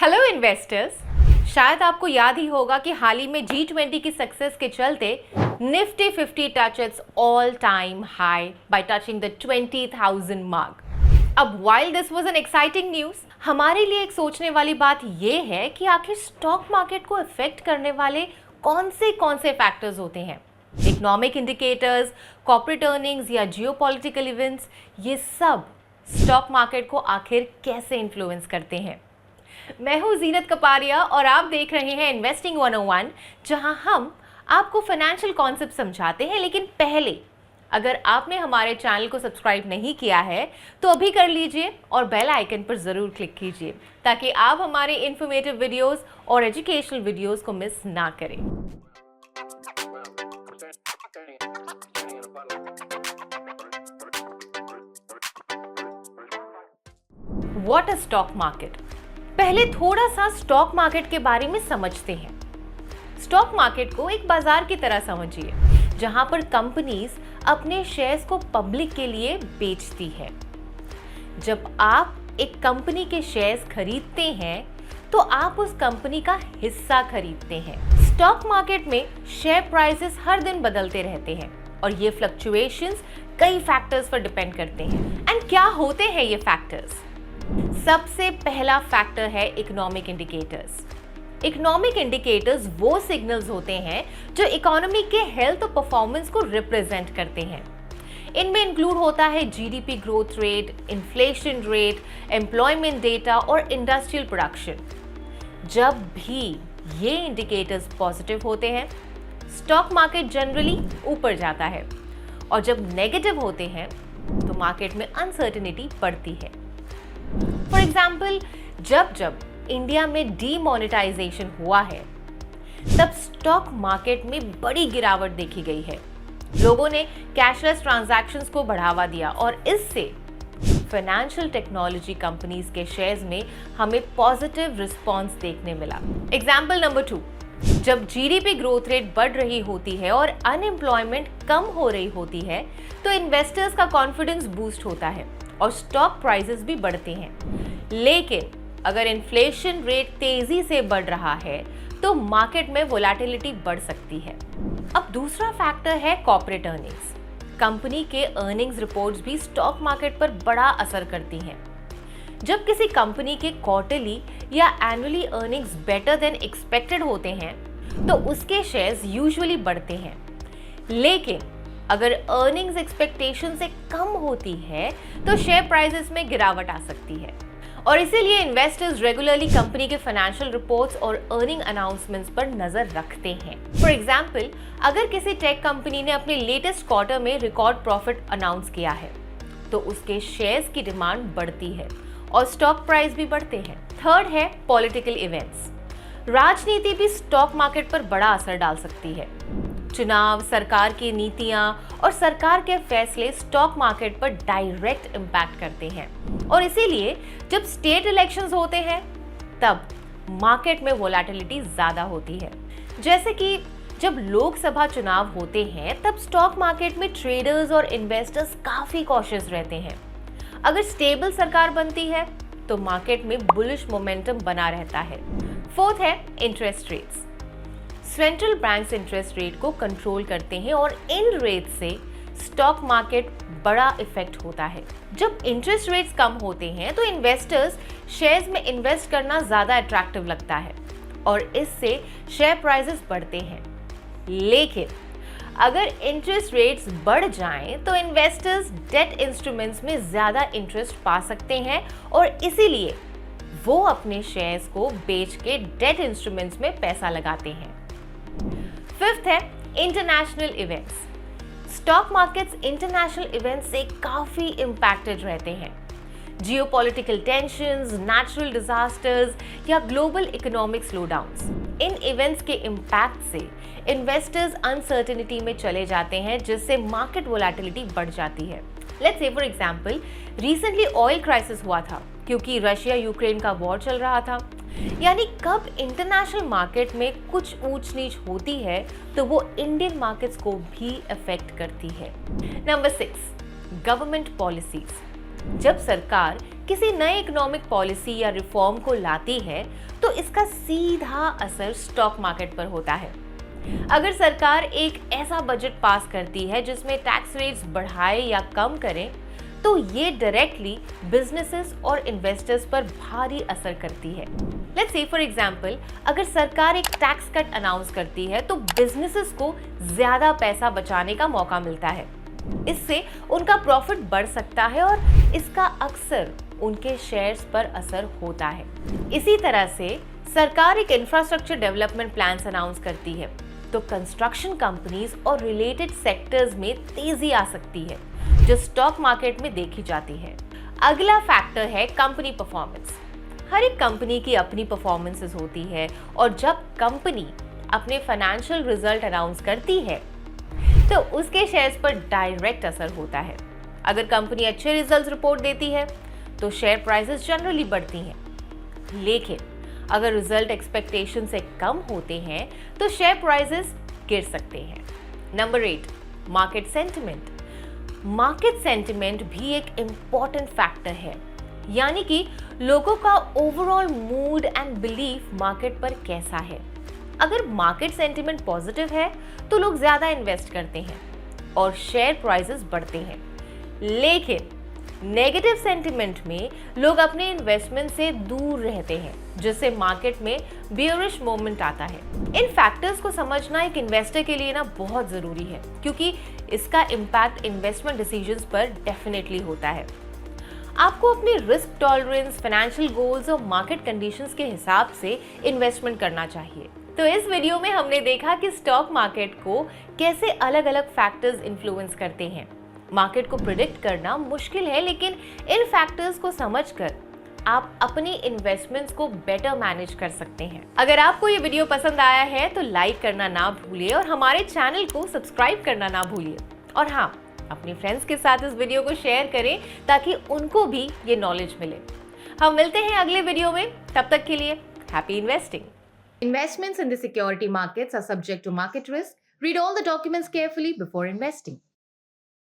Hello investors. शायद आपको याद ही होगा कि हाल ही में G20 की सक्सेस के चलते Nifty 50 touch its all time high by touching the 20,000 mark. अब while this was an exciting news, हमारे लिए एक सोचने वाली बात यह है कि आखिर स्टॉक मार्केट को इफेक्ट करने वाले कौन से फैक्टर्स होते हैं। इकोनॉमिक इंडिकेटर्स, कॉर्पोरेट अर्निंग्स या जियोपॉलिटिकल इवेंट्स, ये सब स्टॉक मार्केट को आखिर कैसे इन्फ्लुएंस करते हैं। मैं हूं जीनत कपारिया और आप देख रहे हैं इन्वेस्टिंग 101, जहां हम आपको फाइनेंशियल कॉन्सेप्ट समझाते हैं। लेकिन पहले, अगर आपने हमारे चैनल को सब्सक्राइब नहीं किया है तो अभी कर लीजिए और बेल आइकन पर ज़रूर क्लिक कीजिए ताकि आप हमारे इन्फॉर्मेटिव वीडियोस और एजुकेशनल वीडियोस को मिस ना करें। What is stock market? पहले थोड़ा सा स्टॉक मार्केट के बारे में समझते हैं। स्टॉक मार्केट को एक बाजार की तरह समझिए, जहां पर कंपनीज अपने शेयर्स को पब्लिक के लिए बेचती है। जब आप एक कंपनी के शेयर्स खरीदते हैं तो आप उस कंपनी का हिस्सा खरीदते हैं। स्टॉक मार्केट में शेयर प्राइसेस हर दिन बदलते रहते हैं और ये फ्लक्चुएशंस कई फैक्टर्स पर डिपेंड करते हैं। एंड क्या होते हैं ये फैक्टर्स? सबसे पहला फैक्टर है इकोनॉमिक इंडिकेटर्स। इकोनॉमिक इंडिकेटर्स वो सिग्नल्स होते हैं जो इकोनॉमी के हेल्थ और परफॉर्मेंस को रिप्रेजेंट करते हैं। इनमें इंक्लूड होता है GDP growth rate, inflation rate, employment data और इंडस्ट्रियल प्रोडक्शन। जब भी ये इंडिकेटर्स पॉजिटिव होते हैं, स्टॉक मार्केट जनरली ऊपर जाता है, और जब नेगेटिव होते हैं तो मार्केट में अनसर्टेनिटी बढ़ती है। फॉर एग्जाम्पल, जब इंडिया में डीमोनेटाइजेशन हुआ है तब स्टॉक मार्केट में बड़ी गिरावट देखी गई है। लोगों ने कैशलेस ट्रांजैक्शंस को बढ़ावा दिया और इससे फाइनेंशियल टेक्नोलॉजी कंपनीज के शेयर्स में हमें पॉजिटिव रिस्पॉन्स देखने मिला। एग्जाम्पल नंबर 2, जब जीडीपी ग्रोथ रेट बढ़ रही होती है और अनएम्प्लॉयमेंट कम हो रही होती है तो इन्वेस्टर्स का कॉन्फिडेंस बूस्ट होता है और स्टॉक प्राइसेस भी बढ़ते हैं। लेकिन अगर इन्फ्लेशन रेट तेजी से बढ़ रहा है तो मार्केट में वोलेटिलिटी बढ़ सकती है। अब दूसरा फैक्टर है कॉर्पोरेट अर्निंग्स। कंपनी के अर्निंग्स रिपोर्ट्स भी स्टॉक मार्केट पर बड़ा असर करती हैं। जब किसी कंपनी के क्वार्टरली या annually earnings better than expected होते हैं तो उसके शेयर्स यूजुअली बढ़ते हैं। लेकिन अगर अर्निंग्स एक्सपेक्टेशन से कम होती है तो शेयर प्राइसेस में गिरावट आ सकती है, और इसीलिए इन्वेस्टर्स रेगुलरली कंपनी के फाइनेंशियल रिपोर्ट्स और अर्निंग अनाउंसमेंट्स पर नजर रखते हैं। फॉर एग्जांपल, अगर किसी टेक कंपनी ने अपने लेटेस्ट क्वार्टर में रिकॉर्ड प्रॉफिट अनाउंस किया है तो उसके शेयर्स की डिमांड बढ़ती है और स्टॉक प्राइस भी बढ़ते हैं। थर्ड है पॉलिटिकल इवेंट्स। राजनीति भी स्टॉक मार्केट पर बड़ा असर डाल सकती है। चुनाव, सरकार की नीतियां और सरकार के फैसले स्टॉक मार्केट पर डायरेक्ट इम्पैक्ट करते हैं, और इसीलिए जब स्टेट इलेक्शंस होते हैं तब मार्केट में वोलेटिलिटी ज्यादा होती है। जैसे कि जब लोकसभा चुनाव होते हैं तब स्टॉक मार्केट में ट्रेडर्स और इन्वेस्टर्स काफी कॉशियस रहते हैं। अगर स्टेबल सरकार बनती है तो मार्केट में बुलिश मोमेंटम बना रहता है। फोर्थ है interest rates. Central banks interest rate को कंट्रोल करते हैं और इन रेट से स्टॉक मार्केट बड़ा इफेक्ट होता है। जब इंटरेस्ट रेट्स कम होते हैं तो इन्वेस्टर्स शेयर्स में इन्वेस्ट करना ज्यादा अट्रैक्टिव लगता है और इससे शेयर प्राइसेस बढ़ते हैं। लेकिन अगर इंटरेस्ट रेट्स बढ़ जाएं तो इन्वेस्टर्स डेट इंस्ट्रूमेंट्स में ज्यादा इंटरेस्ट पा सकते हैं और इसीलिए वो अपने शेयर्स को बेच के डेट इंस्ट्रूमेंट्स में पैसा लगाते हैं। फिफ्थ है international events. Stock markets international events से काफी इंपैक्टेड रहते हैं। जियोपॉलिटिकल टेंशंस, नेचुरल डिजास्टर्स या ग्लोबल इकोनॉमिक स्लोडाउन्स, इन इवेंट्स के इम्पैक्ट से इन्वेस्टर्स अनसर्टेनिटी में चले जाते हैं, जिससे मार्केट वोलेटिलिटी बढ़ जाती है। Let's say for example, recently oil crisis हुआ था क्योंकि रशिया यूक्रेन का वॉर चल रहा था। यानी कब इंटरनेशनल मार्केट में कुछ ऊंच नीच होती है तो वो इंडियन मार्केट्स को भी अफेक्ट करती है। Number 6, government policies. जब सरकार किसी नए इकोनॉमिक पॉलिसी या रिफॉर्म को लाती है तो इसका सीधा असर स्टॉक मार्केट पर होता है। अगर सरकार एक ऐसा बजट पास करती है जिसमें टैक्स रेट्स बढ़ाए या कम करें तो ये डायरेक्टली बिजनेसेस और इन्वेस्टर्स पर भारी असर करती है। लेट्स से फॉर एग्जांपल, अगर सरकार एक टैक्स कट अनाउंस करती है तो बिजनेसेस को ज्यादा पैसा बचाने का मौका मिलता है। इससे उनका प्रॉफिट बढ़ सकता है और इसका अक्सर उनके शेयर्स पर असर होता है। इसी तरह से सरकार एक इंफ्रास्ट्रक्चर डेवलपमेंट प्लान्स अनाउंस करती है तो कंस्ट्रक्शन कंपनीज और रिलेटेड सेक्टर्स में तेजी आ सकती है जो स्टॉक मार्केट में देखी जाती है। अगला फैक्टर है कंपनी परफॉर्मेंस। हर एक कंपनी की अपनी परफॉर्मेंसेस होती है और जब कंपनी अपने फाइनेंशियल रिजल्ट अनाउंस करती है तो उसके शेयर्स पर डायरेक्ट असर होता है। अगर कंपनी अच्छे रिजल्ट्स रिपोर्ट देती है तो शेयर प्राइसेस जनरली बढ़ती हैं। लेकिन अगर रिजल्ट एक्सपेक्टेशन से कम होते हैं तो शेयर प्राइसेस गिर सकते हैं। Number 8, market sentiment. Market sentiment भी एक इम्पॉर्टेंट फैक्टर है, यानी कि लोगों का overall mood and belief market पर कैसा है। अगर मार्केट सेंटिमेंट पॉजिटिव है तो लोग ज्यादा इन्वेस्ट करते हैं और शेयर प्राइसेस बढ़ते हैं। लेकिन नेगेटिव सेंटिमेंट में लोग अपने इन्वेस्टमेंट से दूर रहते हैं, जिससे मार्केट में बियरिश मोमेंट आता है। इन फैक्टर्स को समझना एक इन्वेस्टर के लिए बहुत जरूरी है, क्योंकि इसका इम्पैक्ट इन्वेस्टमेंट डिसीजंस पर डेफिनेटली होता है। आपको अपने रिस्क टॉलरेंस, फाइनेंशियल गोल्स और मार्केट कंडीशंस के हिसाब से इन्वेस्टमेंट करना चाहिए। तो इस वीडियो में हमने देखा कि स्टॉक मार्केट को कैसे अलग अलग फैक्टर्स इन्फ्लुएंस करते हैं। मार्केट को प्रिडिक्ट करना मुश्किल है, लेकिन इन फैक्टर्स को समझकर आप अपनी इन्वेस्टमेंट्स को बेटर मैनेज कर सकते हैं। अगर आपको ये वीडियो पसंद आया है तो लाइक करना ना भूलिए और हमारे चैनल को सब्सक्राइब करना ना भूलिए। और हाँ, अपने फ्रेंड्स के साथ इस वीडियो को शेयर करें ताकि उनको भी ये नॉलेज मिले। हम मिलते हैं अगले वीडियो में, तब तक के लिए happy investing. Investments in the security markets are subject to market risk. Read all the documents carefully before investing.